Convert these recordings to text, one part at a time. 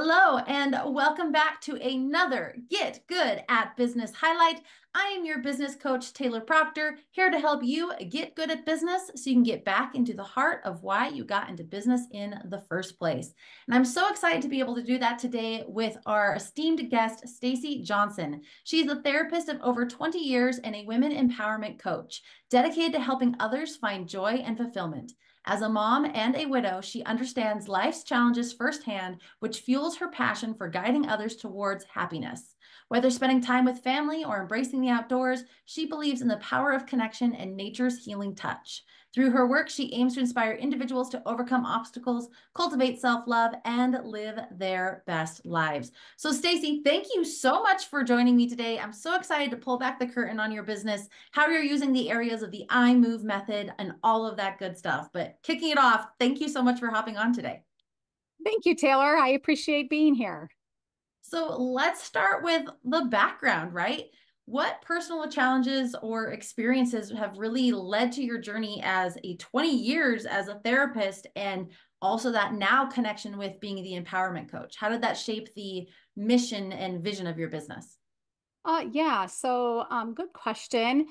Hello, and welcome back to another Get Good at Business highlight. I am your business coach, Taylor Proctor, here to help you get good at business so you can get back into the heart of why you got into business in the first place. And I'm so excited to be able to do that today with our esteemed guest, Stacey Johnson. She's a therapist of over 20 years and a women empowerment coach, dedicated to helping others find joy and fulfillment. As a mom and a widow, she understands life's challenges firsthand, which fuels her passion for guiding others towards happiness. Whether spending time with family or embracing the outdoors, she believes in the power of connection and nature's healing touch. Through her work, she aims to inspire individuals to overcome obstacles, cultivate self-love, and live their best lives. So, Stacey, thank you so much for joining me today. I'm so excited to pull back the curtain on your business, how you're using the areas of the I move method, and all of that good stuff. But kicking it off, thank you so much for hopping on today. Thank you, Taylor. I appreciate being here. So let's start with the background, right? What personal challenges or experiences have really led to your journey as a 20 years as a therapist and also that now connection with being the empowerment coach? How did that shape the mission and vision of your business? Good question.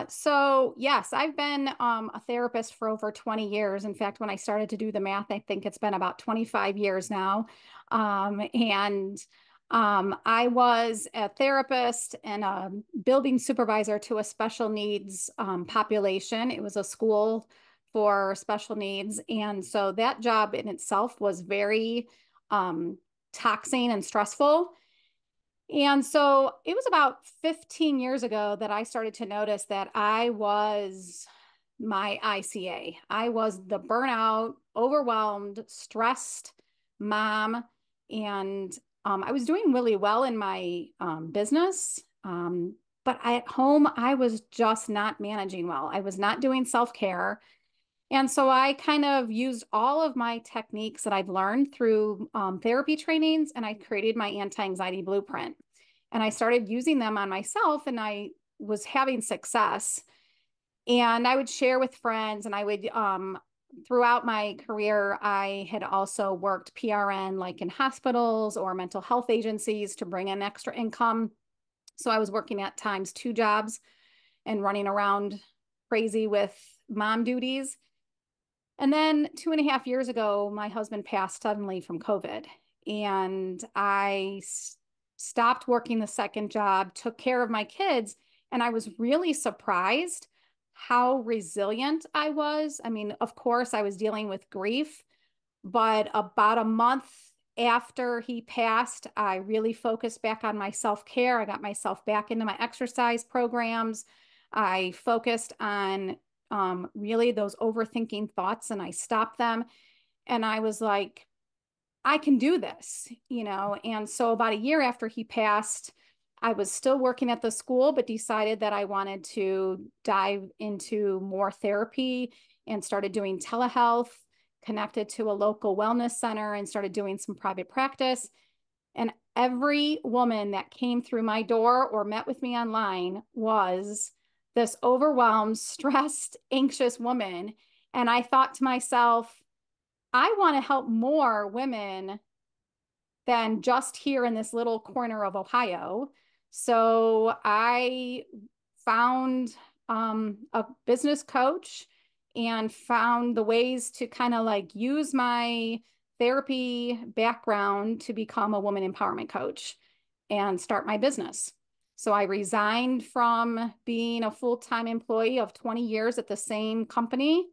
So yes, I've been a therapist for over 20 years. In fact, when I started to do the math, I think it's been about 25 years now. I was a therapist and a building supervisor to a special needs population. It was a school for special needs. And so that job in itself was very taxing and stressful. And so it was about 15 years ago that I started to notice that I was my ICA. I was the burnout, overwhelmed, stressed mom. And I was doing really well in my business. But at home, I was just not managing well. I was not doing self-care. And so I kind of used all of my techniques that I've learned through therapy trainings, and I created my anti-anxiety blueprint. And I started using them on myself, and I was having success. And I would share with friends, and throughout my career, I had also worked PRN, like in hospitals or mental health agencies to bring in extra income. So I was working at times two jobs and running around crazy with mom duties. And then 2.5 years ago, my husband passed suddenly from COVID. And stopped working the second job, took care of my kids. And I was really surprised how resilient I was. I mean, of course, I was dealing with grief, but about a month after he passed, I really focused back on my self-care. I got myself back into my exercise programs. I focused on really those overthinking thoughts and I stopped them. And I was like, I can do this. And so about a year after he passed, I was still working at the school, but decided that I wanted to dive into more therapy and started doing telehealth, connected to a local wellness center and started doing some private practice. And every woman that came through my door or met with me online was this overwhelmed, stressed, anxious woman. And I thought to myself, I want to help more women than just here in this little corner of Ohio. So I found a business coach and found the ways to kind of like use my therapy background to become a woman empowerment coach and start my business. So I resigned from being a full-time employee of 20 years at the same company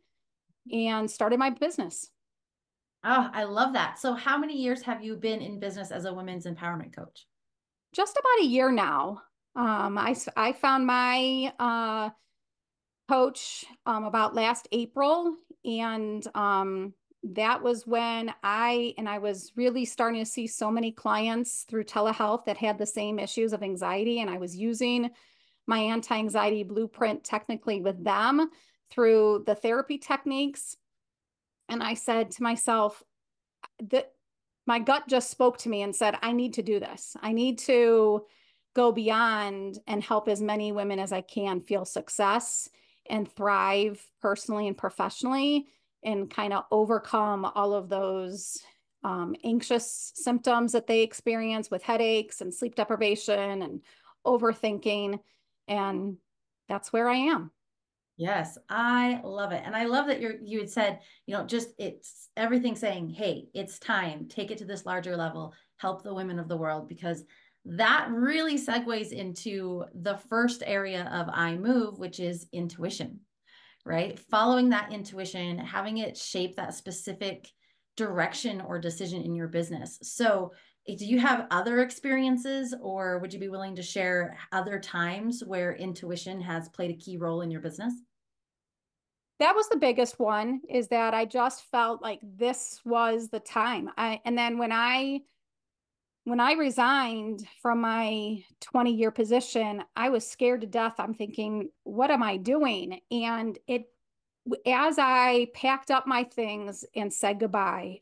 and started my business. Oh, I love that. So, how many years have you been in business as a women's empowerment coach? Just about a year now. I found my coach about last April, and that was when I was really starting to see so many clients through telehealth that had the same issues of anxiety, and I was using my anti-anxiety blueprint technically with them through the therapy techniques. And I said to myself that my gut just spoke to me and said, I need to do this. I need to go beyond and help as many women as I can feel success and thrive personally and professionally and kind of overcome all of those anxious symptoms that they experience with headaches and sleep deprivation and overthinking. And that's where I am. Yes, I love it. And I love that you had said, just it's everything saying, hey, it's time, take it to this larger level, help the women of the world, because that really segues into the first area of I Move, which is intuition, right? Following that intuition, having it shape that specific direction or decision in your business. So, do you have other experiences, or would you be willing to share other times where intuition has played a key role in your business? That was the biggest one, is that I just felt like this was the time. And then when I resigned from my 20-year position, I was scared to death. I'm thinking, what am I doing? And as I packed up my things and said goodbye,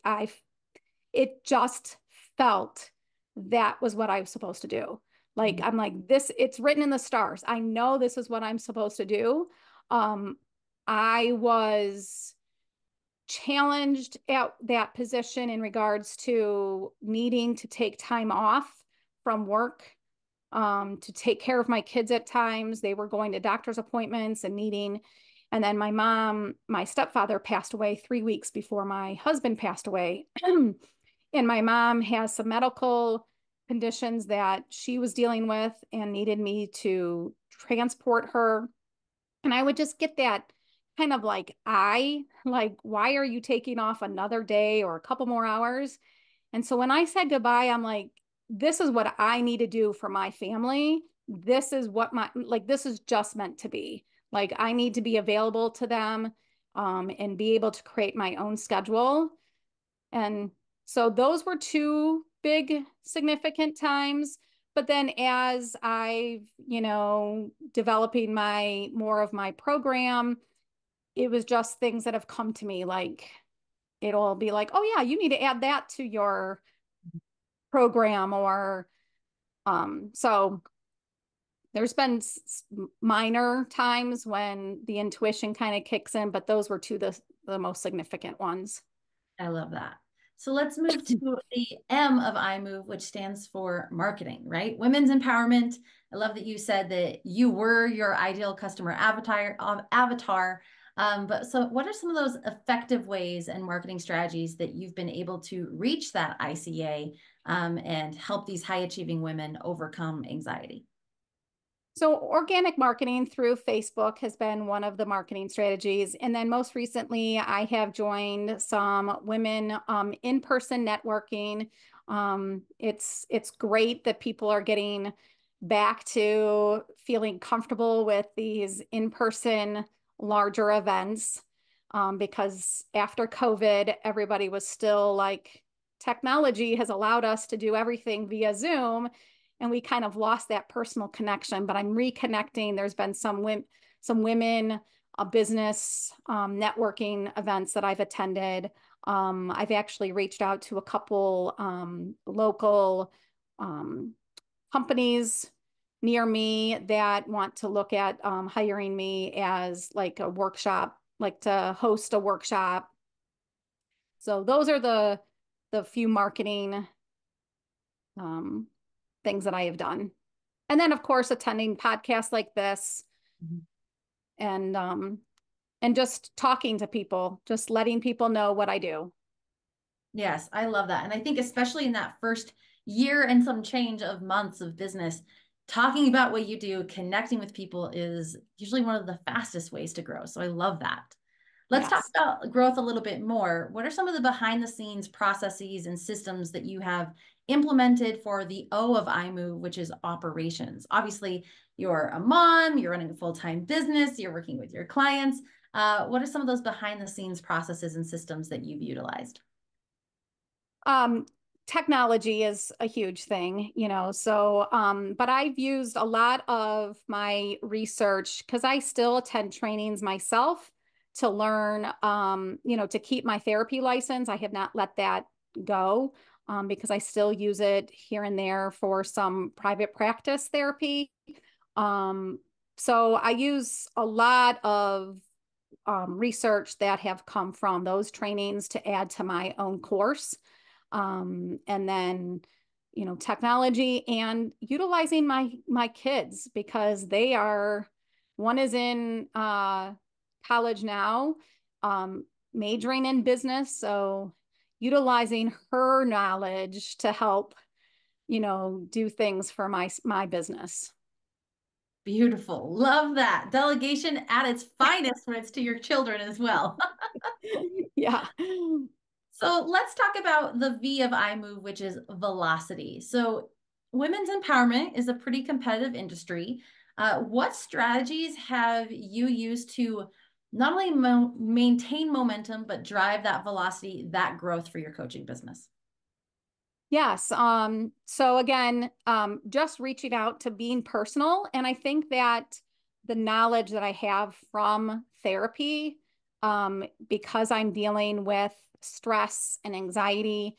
it just felt that was what I was supposed to do. Like, I'm like, this, it's written in the stars. I know this is what I'm supposed to do. Um, I was challenged at that position in regards to needing to take time off from work, to take care of my kids at times. They were going to doctor's appointments and needing. And then my stepfather passed away 3 weeks before my husband passed away. And my mom has some medical conditions that she was dealing with and needed me to transport her. And I would just get that kind of like, why are you taking off another day or a couple more hours? And so when I said goodbye, I'm like, this is what I need to do for my family. This is what this is just meant to be. Like, I need to be available to them, and be able to create my own schedule. And so those were two big significant times. But then as developing more of my program, it was just things that have come to me. Like, it'll be like, oh yeah, you need to add that to your program. Or so there's been minor times when the intuition kind of kicks in, but those were the most significant ones. I love that. So let's move to the M of I Move, which stands for marketing, right? Women's empowerment. I love that you said that you were your ideal customer avatar. But so what are some of those effective ways and marketing strategies that you've been able to reach that ICA, and help these high achieving women overcome anxiety? So organic marketing through Facebook has been one of the marketing strategies. And then most recently, I have joined some women in-person networking. It's great that people are getting back to feeling comfortable with these in-person larger events, because after COVID, everybody was still like, technology has allowed us to do everything via Zoom, and we kind of lost that personal connection. But I'm reconnecting. There's been some women business networking events that I've attended. I've actually reached out to a couple local companies near me that want to look at hiring me as like a workshop, like to host a workshop. So those are the few marketing um, things that I have done. And then, of course, attending podcasts like this, Mhm. and just talking to people, just letting people know what I do. Yes, I love that. And I think especially in that first year and some change of months of business, talking about what you do, connecting with people is usually one of the fastest ways to grow. So I love that. Let's talk Yes. about growth a little bit more. What are some of the behind the scenes processes and systems that you have implemented for the O of iMove, which is operations? Obviously, you're a mom, you're running a full-time business, you're working with your clients. What are some of those behind the scenes processes and systems that you've utilized? Um, Technology is a huge thing, but I've used a lot of my research because I still attend trainings myself to learn, to keep my therapy license. I have not let that go, because I still use it here and there for some private practice therapy. Um, so I use a lot of research that have come from those trainings to add to my own course. And then, technology and utilizing my kids because one is in college now, majoring in business. So utilizing her knowledge to help, do things for my business. Beautiful. Love that. Delegation at its finest when it's to your children as well. Yeah. So let's talk about the V of iMove, which is velocity. So women's empowerment is a pretty competitive industry. What strategies have you used to not only maintain momentum, but drive that velocity, that growth for your coaching business? Yes. So again, just reaching out to being personal. And I think that the knowledge that I have from therapy, because I'm dealing with stress and anxiety,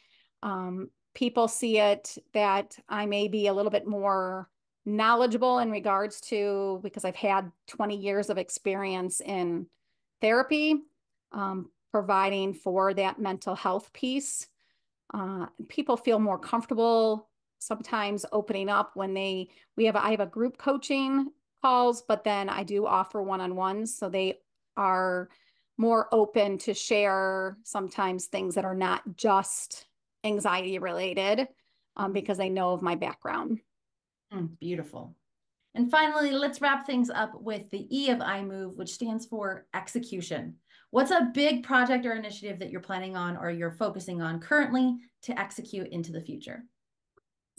people see it that I may be a little bit more knowledgeable in regards to because I've had 20 years of experience in therapy, providing for that mental health piece. People feel more comfortable sometimes opening up when I have a group coaching calls, but then I do offer one-on-ones. So they are more open to share sometimes things that are not just anxiety related, because they know of my background. Beautiful. And finally, let's wrap things up with the E of iMove, which stands for execution. What's a big project or initiative that you're planning on or you're focusing on currently to execute into the future?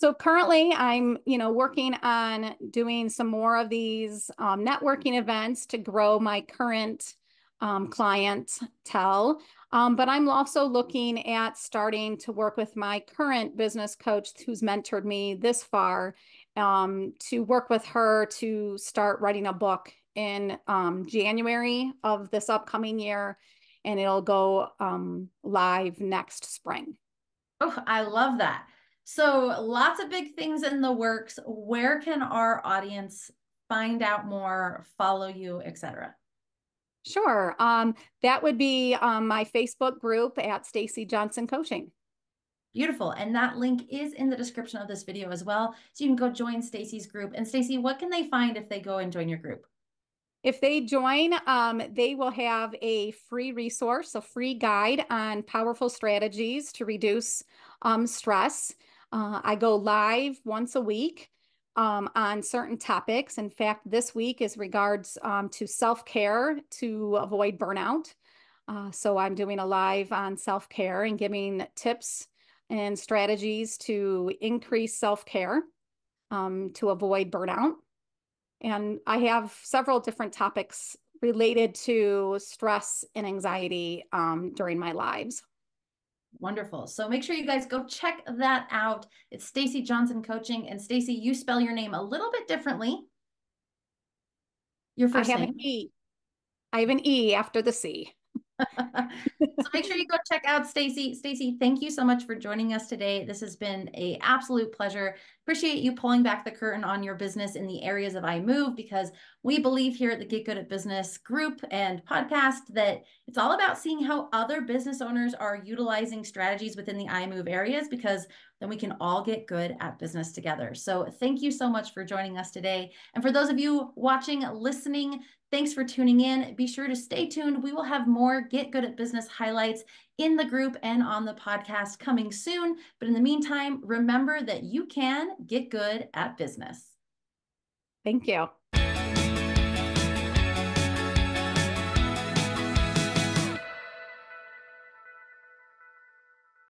So currently I'm, working on doing some more of these networking events to grow my current clientele. But I'm also looking at starting to work with my current business coach who's mentored me this far, to work with her to start writing a book in January of this upcoming year, and it'll go live next spring. Oh, I love that. So lots of big things in the works. Where can our audience find out more, follow you, etc.? Sure. That would be my Facebook group at Stacey Johnson Coaching. Beautiful. And that link is in the description of this video as well. So you can go join Stacey's group. And Stacey, what can they find if they go and join your group? If they join, they will have a free resource, a free guide on powerful strategies to reduce stress. I go live once a week on certain topics. In fact, this week is regards to self-care to avoid burnout. So I'm doing a live on self-care and giving tips and strategies to increase self-care to avoid burnout. And I have several different topics related to stress and anxiety during my lives. Wonderful. So make sure you guys go check that out. It's Stacey Johnson Coaching. And Stacey, you spell your name a little bit differently. Your I first have an name. E. I have an E after the C. So make sure you go check out Stacey. Stacey, thank you so much for joining us today. This has been an absolute pleasure. Appreciate you pulling back the curtain on your business in the areas of iMove, because we believe here at the Get Good at Business group and podcast that it's all about seeing how other business owners are utilizing strategies within the iMove areas, because then we can all get good at business together. So thank you so much for joining us today. And for those of you watching, listening, thanks for tuning in. Be sure to stay tuned. We will have more Get Good at Business highlights in the group and on the podcast coming soon. But in the meantime, remember that you can get good at business. Thank you.